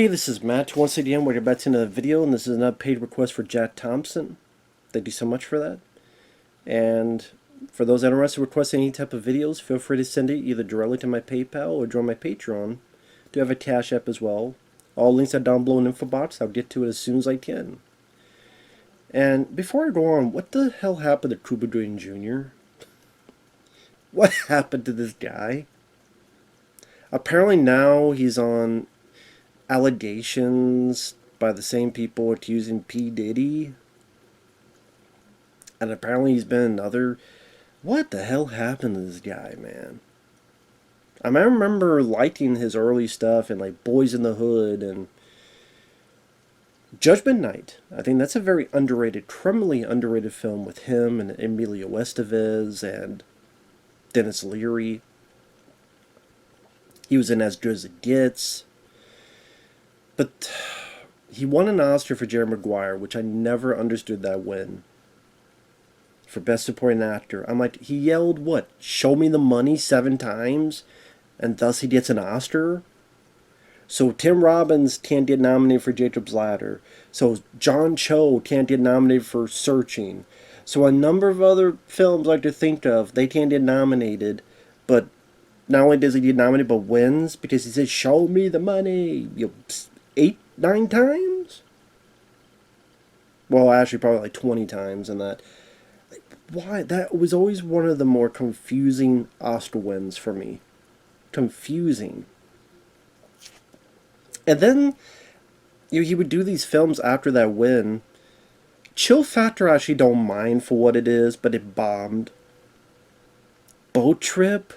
Hey, this is Matt. Once again, we're back to another video, and this is another paid request for Jack Thompson. Thank you so much for that. And for those that are interested in requesting any type of videos, feel free to send it either directly to my PayPal or join my Patreon. I do have a Cash App as well. All links are down below in the info box. I'll get to it as soon as I can. And before I go on, what the hell happened to Cuba Gooding Jr.? What happened to this guy? Apparently now he's on allegations by the same people accusing P. Diddy. And apparently he's been another... What the hell happened to this guy, man? I remember liking his early stuff and like Boys in the Hood and Judgment Night. I think that's a very underrated, criminally underrated film with him and Emilio Estevez and Dennis Leary. He was in As Good as It Gets. But he won an Oscar for Jerry Maguire, which I never understood that win. For Best Supporting Actor. I'm like, he yelled, what? Show me the money 7 times? And thus he gets an Oscar? So Tim Robbins can't get nominated for Jacob's Ladder. So John Cho can't get nominated for Searching. So a number of other films I like to think of, they can't get nominated. But not only does he get nominated, but wins. Because he says, show me the money. 8, 9 times? Well, actually, probably like 20 times in that. Why? That was always one of the more confusing Oscar wins for me. Confusing. And then he would do these films after that win. Chill Factor I actually don't mind for what it is, but it bombed. Boat Trip?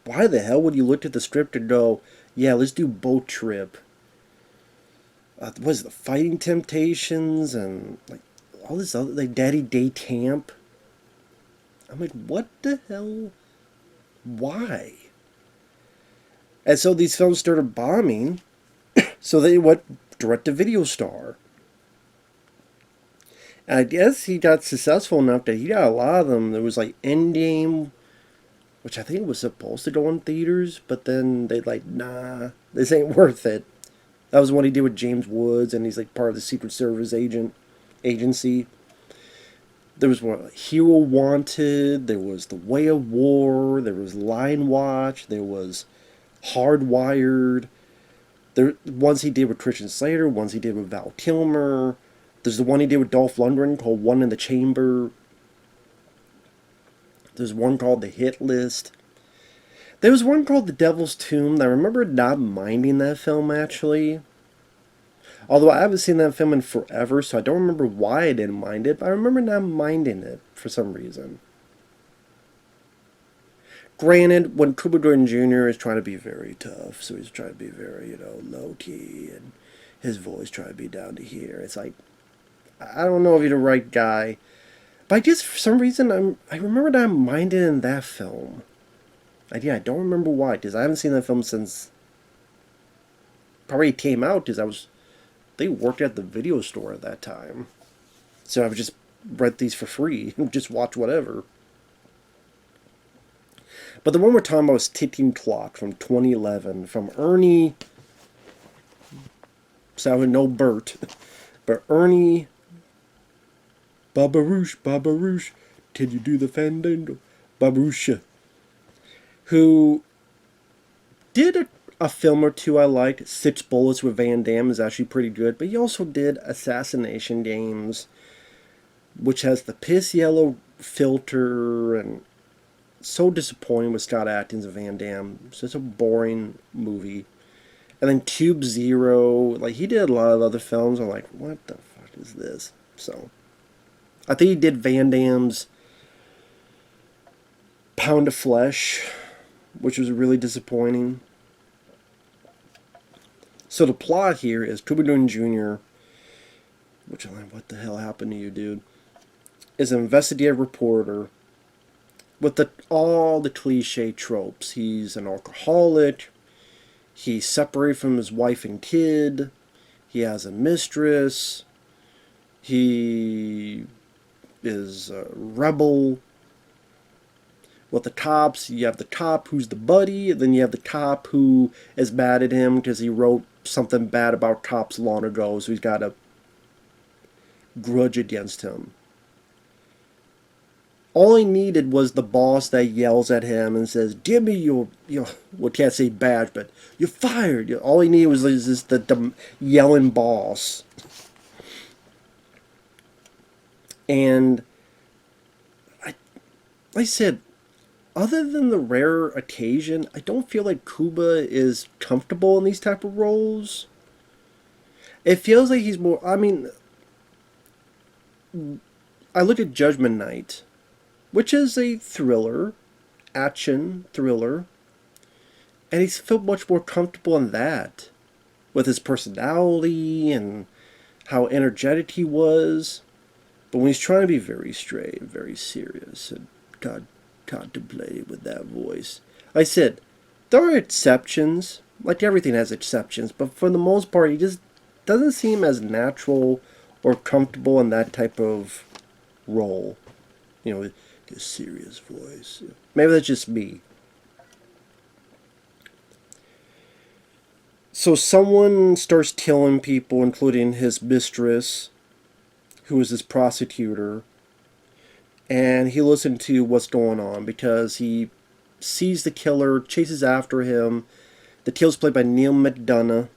Why the hell would you look at the script and go, yeah, let's do Boat Trip? What is it, the Fighting Temptations and like all this other, like Daddy Day Camp? I'm like, what the hell? Why? And so these films started bombing. So they went direct to video star. And I guess he got successful enough that he got a lot of them. There was like Endgame, which I think was supposed to go in theaters, but then they like, nah, this ain't worth it. That was what he did with James Woods, and he's like part of the Secret Service agency. There was what, Hero Wanted, there was The Way of War, there was Lion Watch, there was Hardwired. There ones he did with Christian Slater, ones he did with Val Kilmer. There's the one he did with Dolph Lundgren called One in the Chamber. There's one called The Hit List. There was one called The Devil's Tomb that I remember not minding that film, actually. Although I haven't seen that film in forever, so I don't remember why I didn't mind it, but I remember not minding it for some reason. Granted, when Cuba Gooding Jr. is trying to be very tough, so he's trying to be very, low-key, and his voice trying to be down to here, it's like, I don't know if you're the right guy. But I guess for some reason, I remember not minding in that film. I don't remember why, because I haven't seen that film since probably it came out, because they worked at the video store at that time. So I would just rent these for free and just watch whatever. But the one we're talking about is Ticking Clock from 2011 from Ernie, so no Bert, but Ernie Barbarash, can you do the fandango? Barbarash, who did a film or two I liked. 6 Bullets with Van Damme is actually pretty good, but he also did Assassination Games, which has the piss yellow filter and so disappointing with Scott Adkins and Van Damme. It's just a boring movie. And then Cube Zero, like he did a lot of other films. I'm like, what the fuck is this? So I think he did Van Damme's Pound of Flesh, which was really disappointing. So the plot here is Cuba Gooding Jr., which I'm like, what the hell happened to you, dude? Is an investigative reporter with all the cliche tropes. He's an alcoholic. He's separated from his wife and kid. He has a mistress. He is a rebel. With the cops, you have the cop who's the buddy, and then you have the cop who is mad at him because he wrote something bad about cops long ago, so he's got a grudge against him. All he needed was the boss that yells at him and says, "Give me your well, can't say badge, but you're fired." All he needed was just the yelling boss. And like I said, other than the rare occasion, I don't feel like Cuba is comfortable in these type of roles. It feels like he's more. I mean, I look at Judgment Night, which is a thriller, action thriller, and he's felt much more comfortable in that, with his personality and how energetic he was. But when he's trying to be very straight, very serious, and contemplating with that voice, I said, there are exceptions. Like everything has exceptions, but for the most part, he just doesn't seem as natural or comfortable in that type of role. You know, his serious voice. Maybe that's just me. So someone starts killing people, including his mistress, who is his prosecutor, and he listens to what's going on because he sees the killer, chases after him. The kill's played by Neal McDonough,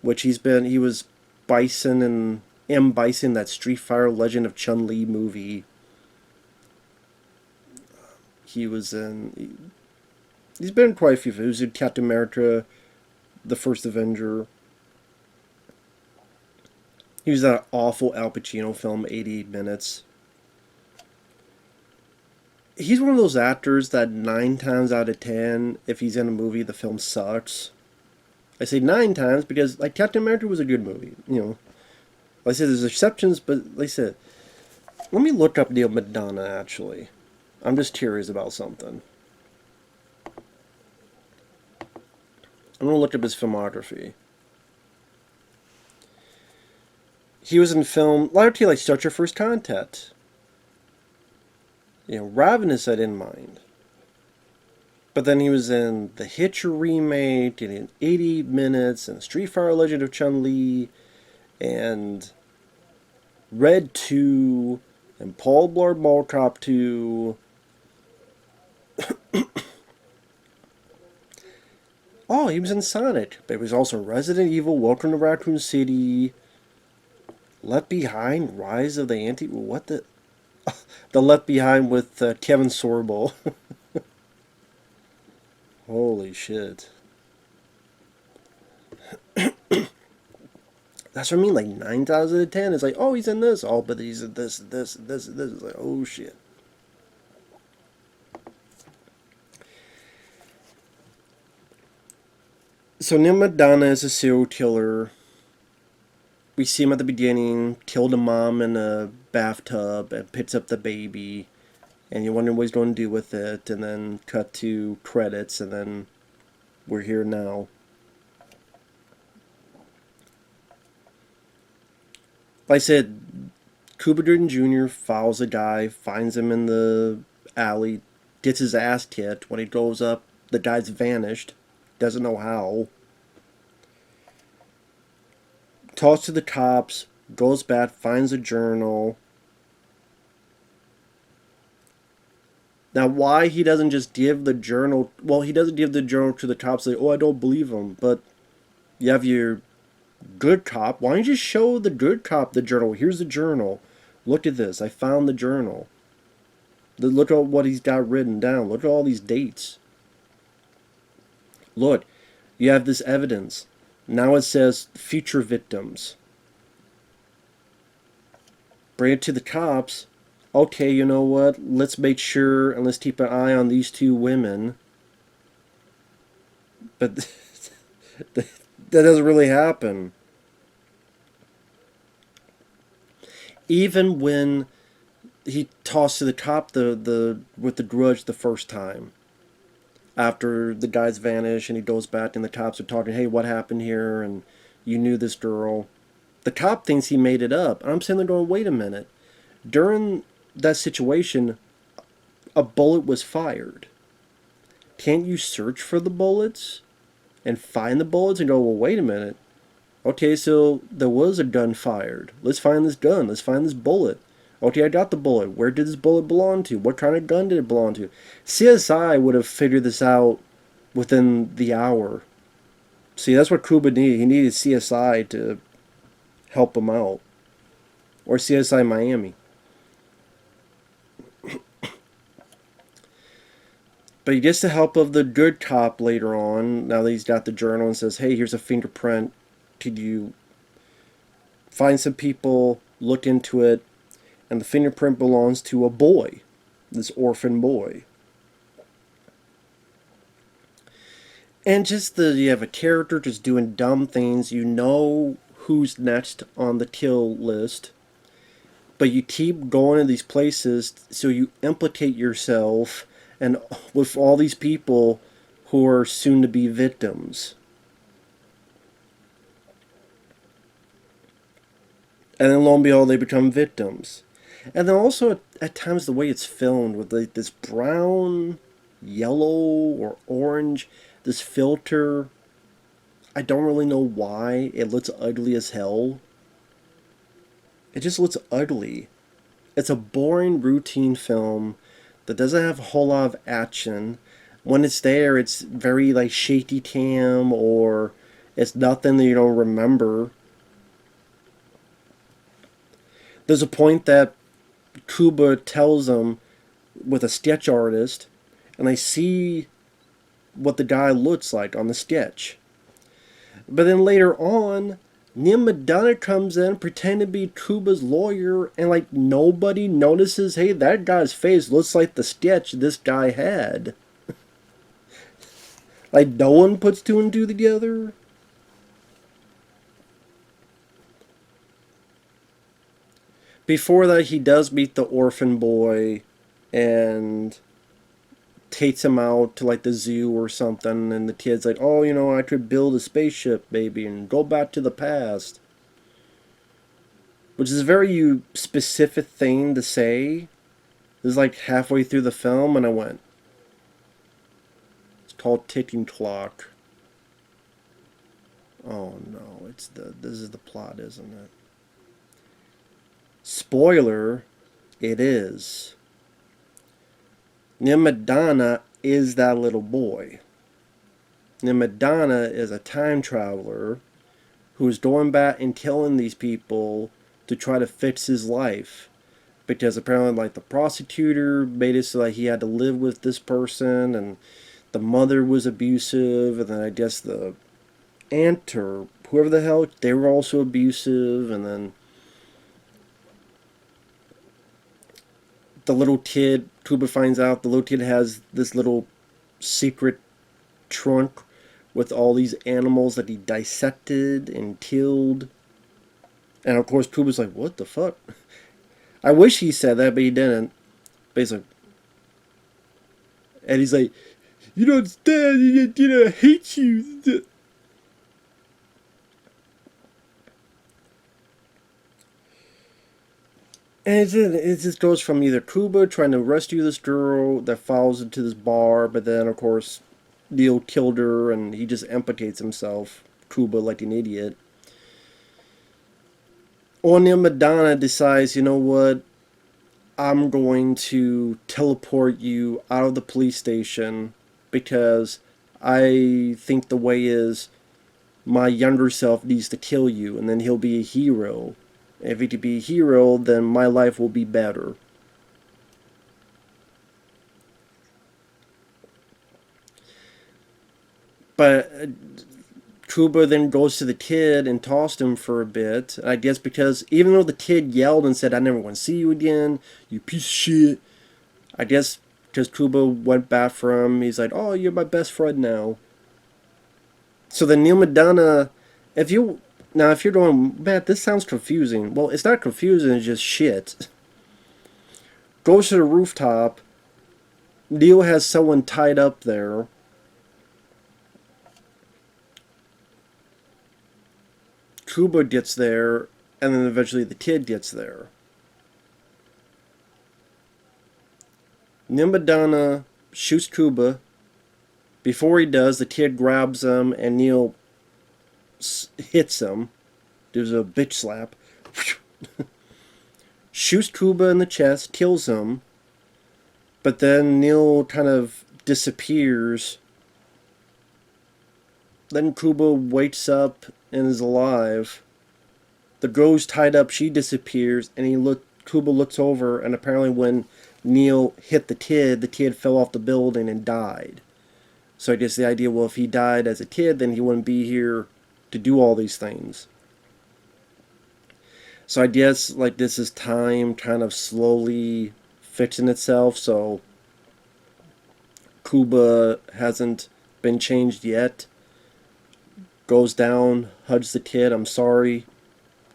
which he was Bison and M. Bison, that Street Fighter Legend of Chun-Li movie. He was in. He's been in quite a few. He was in Captain America, the First Avenger. He was in that awful Al Pacino film, 88 Minutes. He's one of those actors that 9 times out of 10, if he's in a movie, the film sucks. I say 9 times because, like, Captain America was a good movie. You know, like I said, there's exceptions, but like I said, let me look up Neal McDonough, actually. I'm just curious about something. I'm going to look up his filmography. He was in film, largely like Start Your First Contact. You know, Ravenous I didn't mind. But then he was in The Hitcher remake, and in 88 Minutes, and Street Fighter Legend of Chun-Li, and Red 2, and Paul Blart Mall Cop 2. Oh, he was in Sonic, but he was also Resident Evil, Welcome to Raccoon City, Left Behind, Rise of the Anti... What the... The Left Behind with Kevin Sorbo. Holy shit. That's what I mean, like 9 times out of 10. It's like, oh, he's in this. Oh, but he's in this, this, this, this. It's like, oh shit. So Neal McDonough is a serial killer. We see him at the beginning, killed a mom in a bathtub and picks up the baby. And you wonder what he's going to do with it. And then cut to credits, and then we're here now. Like I said, Cuba Gooding Jr. follows a guy, finds him in the alley, gets his ass kicked. When he goes up, the guy's vanished. Doesn't know how. Talks to the cops, goes back, finds a journal. Now, why he doesn't just give the journal... Well, he doesn't give the journal to the cops, like, oh, I don't believe him. But you have your good cop. Why don't you just show the good cop the journal? Here's the journal. Look at this. I found the journal. Look at what he's got written down. Look at all these dates. Look, you have this evidence. Now it says future victims. Bring it to the cops. Okay, you know what? Let's make sure and let's keep an eye on these 2 women. But that doesn't really happen. Even when he tossed to the cop with the grudge the first time, after the guys vanish and he goes back and the cops are talking, hey, what happened here? And you knew this girl. The cop thinks he made it up. And I'm sitting there going, wait a minute. During that situation, a bullet was fired. Can't you search for the bullets? and find the bullets and go, well, wait a minute. Okay, so there was a gun fired. Let's find this gun. Let's find this bullet. Okay, I got the bullet. Where did this bullet belong to? What kind of gun did it belong to? CSI would have figured this out within the hour. See, that's what Cuba needed. He needed CSI to help him out. Or CSI Miami. But he gets the help of the good cop later on. Now that he's got the journal and says, hey, here's a fingerprint. Could you find some people, look into it, and the fingerprint belongs to a boy, this orphan boy. And just you have a character just doing dumb things. You know who's next on the kill list, but you keep going to these places, so you implicate yourself and with all these people who are soon to be victims. And then lo and behold, they become victims. And then also at times the way it's filmed with like this brown, yellow, or orange, this filter. I don't really know why. It looks ugly as hell. It just looks ugly. It's a boring, routine film that doesn't have a whole lot of action. When it's there, it's very like shaky cam, or it's nothing that you don't remember. There's a point that Cuba tells them with a sketch artist, and they see what the guy looks like on the sketch. But then later on, Neal McDonough comes in pretending to be Cuba's lawyer, and like nobody notices, hey, that guy's face looks like the sketch this guy had. Like no one puts two and two together. Before that, he does meet the orphan boy and takes him out to like the zoo or something, and the kid's like, oh, you know, I could build a spaceship, baby, and go back to the past. Which is a very specific thing to say. This is like halfway through the film, and I went, it's called Ticking Clock. Oh no, this is the plot, isn't it? Spoiler, it is. Neal McDonough is that little boy. Neal McDonough is a time traveler who's going back and killing these people to try to fix his life. Because apparently, like, the prosecutor made it so that he had to live with this person, and the mother was abusive, and then I guess the aunt or whoever the hell, they were also abusive, and then the little kid, Cuba finds out the little kid has this little secret trunk with all these animals that he dissected and killed. And of course, Cuba's like, what the fuck? I wish he said that, but he didn't. But he's like, and he's like, you don't understand, I hate you. And it just goes from either Cuba trying to rescue this girl that falls into this bar, but then, of course, Neal killed her, and he just implicates himself, Cuba, like an idiot. Or Neal McDonough decides, you know what, I'm going to teleport you out of the police station because I think the way is my younger self needs to kill you, and then he'll be a hero. If he could be a hero, then my life will be better. But Cuba then goes to the kid and tossed him for a bit. I guess because even though the kid yelled and said, I never want to see you again, you piece of shit. I guess because Cuba went back for him, he's like, oh, you're my best friend now. So then Neal McDonough, if you're going, Matt, this sounds confusing. Well, it's not confusing, it's just shit. Goes to the rooftop. Neal has someone tied up there. Cuba gets there, and then eventually the kid gets there. Neal McDonough shoots Cuba Before he does, the kid grabs him and Neal hits him. There's a bitch slap. Shoots Cuba in the chest, kills him. But then Neal kind of disappears. Then Cuba wakes up and is alive. The girl's tied up, she disappears, and Cuba looks over, and apparently when Neal hit the kid fell off the building and died. So I guess the idea, well, if he died as a kid, then he wouldn't be here to do all these things. So I guess like this is time kind of slowly fixing itself, so Cuba hasn't been changed yet. Goes down, hugs the kid, I'm sorry,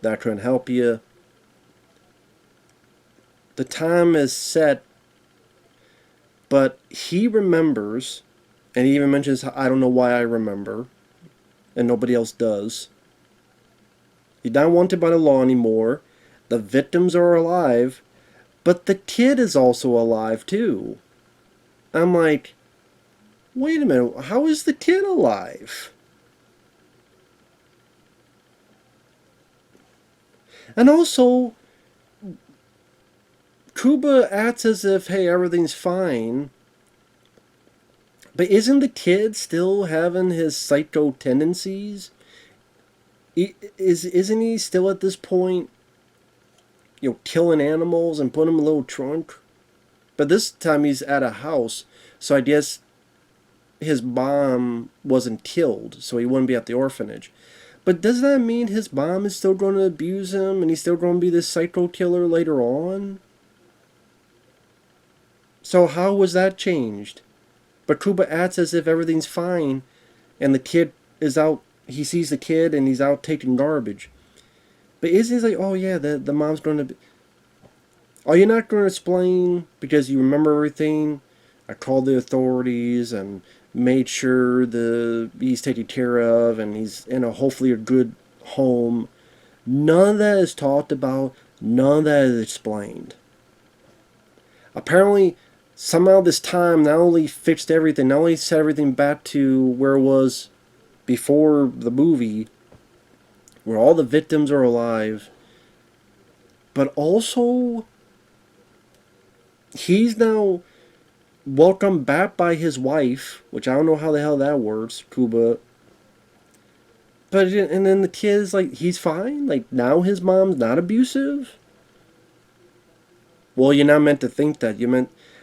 that I couldn't help you. The time is set, but he remembers, and he even mentions, I don't know why I remember, and nobody else does. He's not wanted by the law anymore. The victims are alive, but the kid is also alive too. I'm like, wait a minute, how is the kid alive? And also, Cuba acts as if, hey, everything's fine. But isn't the kid still having his psycho tendencies? Isn't he still at this point, killing animals and putting them in a little trunk? But this time he's at a house, so I guess his mom wasn't killed, so he wouldn't be at the orphanage. But does that mean his mom is still going to abuse him and he's still going to be this psycho killer later on? So how was that changed? But Cuba acts as if everything's fine and the kid is out, he sees the kid and he's out taking garbage. But isn't he like, oh yeah, the mom's going to be... Are you not going to explain because you remember everything? I called the authorities and made sure he's taken care of and he's in hopefully a good home. None of that is talked about. None of that is explained. Apparently, somehow this time not only fixed everything, not only set everything back to where it was before the movie, where all the victims are alive, but also he's now welcomed back by his wife, which I don't know how the hell that works, Cuba. But and then the kid's like, he's fine. Like now his mom's not abusive. Well, you're not meant to think that.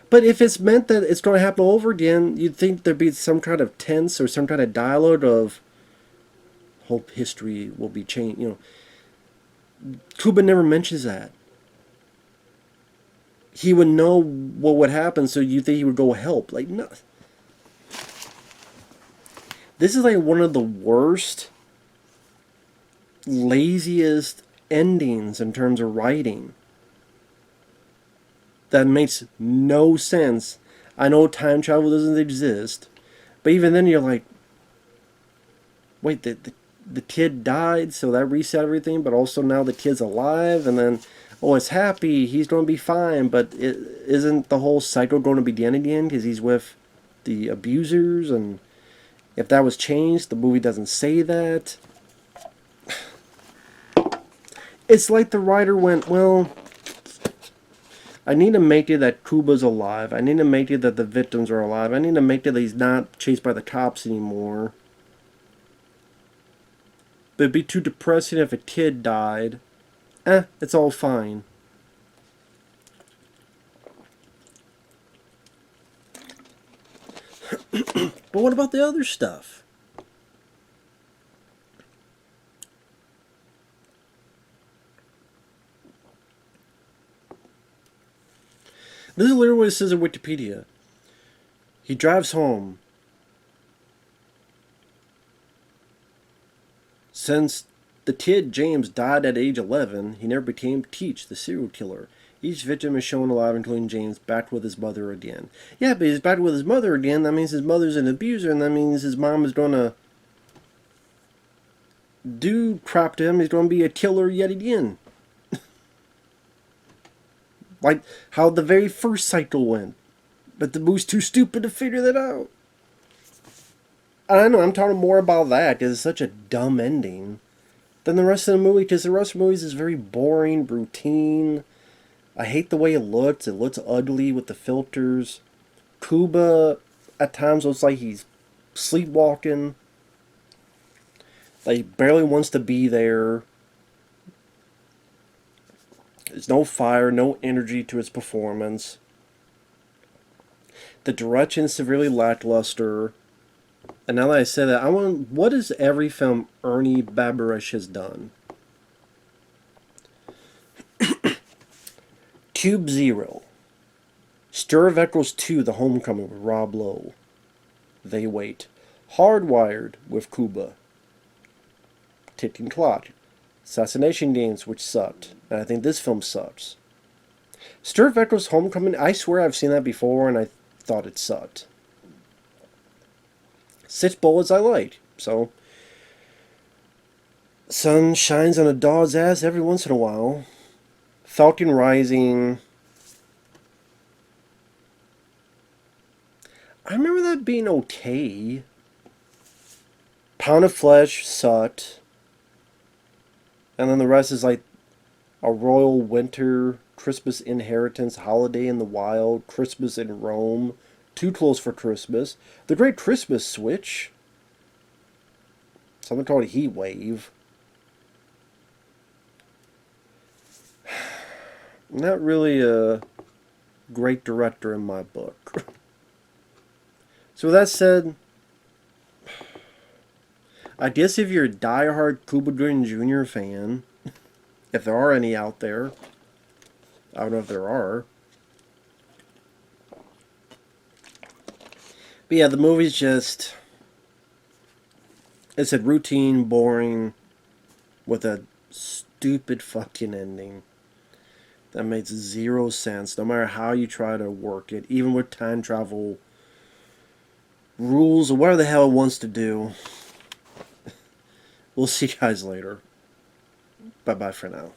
But if it's meant that it's going to happen over again, you'd think there'd be some kind of tense or some kind of dialogue of hope history will be changed. Cuba never mentions that. He would know what would happen, so you think he would go help. Like, no. This is like one of the worst, laziest endings in terms of writing. That makes no sense. I know time travel doesn't exist, but even then you're like, wait, the kid died, so that reset everything, but also now the kid's alive, and then... oh, it's happy, he's going to be fine, but isn't the whole cycle going to begin again because he's with the abusers? And if that was changed, the movie doesn't say that. It's like the writer went, well, I need to make it that Cuba's alive. I need to make it that the victims are alive. I need to make it that he's not chased by the cops anymore. But it'd be too depressing if a kid died. It's all fine. But what about the other stuff? This is literally what it says in Wikipedia. He drives home. Since the kid, James, died at age 11, he never became Teach, the serial killer. Each victim is shown alive, including James, back with his mother again. Yeah, but he's back with his mother again. That means his mother's an abuser, and that means his mom is going to do crap to him. He's going to be a killer yet again. Like how the very first cycle went. But the movie's too stupid to figure that out. I know, I'm talking more about that because it's such a dumb ending than the rest of the movie, because the rest of the movies is very boring, routine. I hate the way it looks. It looks ugly with the filters. Cuba, at times, looks like he's sleepwalking. Like, he barely wants to be there. There's no fire, no energy to his performance. The direction is severely lackluster. And now that I said that, what is every film Ernie Barbarash has done? Cube Zero. Stir of Echoes 2, The Homecoming with Rob Lowe. They Wait. Hardwired with Cuba. Ticking Clock. Assassination Games, which sucked. And I think this film sucks. Stir of Echoes Homecoming, I swear I've seen that before and I thought it sucked. Six Bullets I like, so sun shines on a dog's ass every once in a while. Falcon Rising, I remember that being okay. Pound of Flesh sucked. And then the rest is like A Royal Winter, Christmas Inheritance, Holiday in the Wild, Christmas in Rome, Too Close for Christmas, The Great Christmas Switch, something called Heat Wave. Not really a great director in my book. So with that said, I guess if you're a diehard Cuba Gooding Jr. fan, if there are any out there, I don't know if there are. But yeah, the movie's just, it's a routine, boring, with a stupid fucking ending that makes zero sense, no matter how you try to work it, even with time travel rules or whatever the hell it wants to do. We'll see you guys later. Bye-bye for now.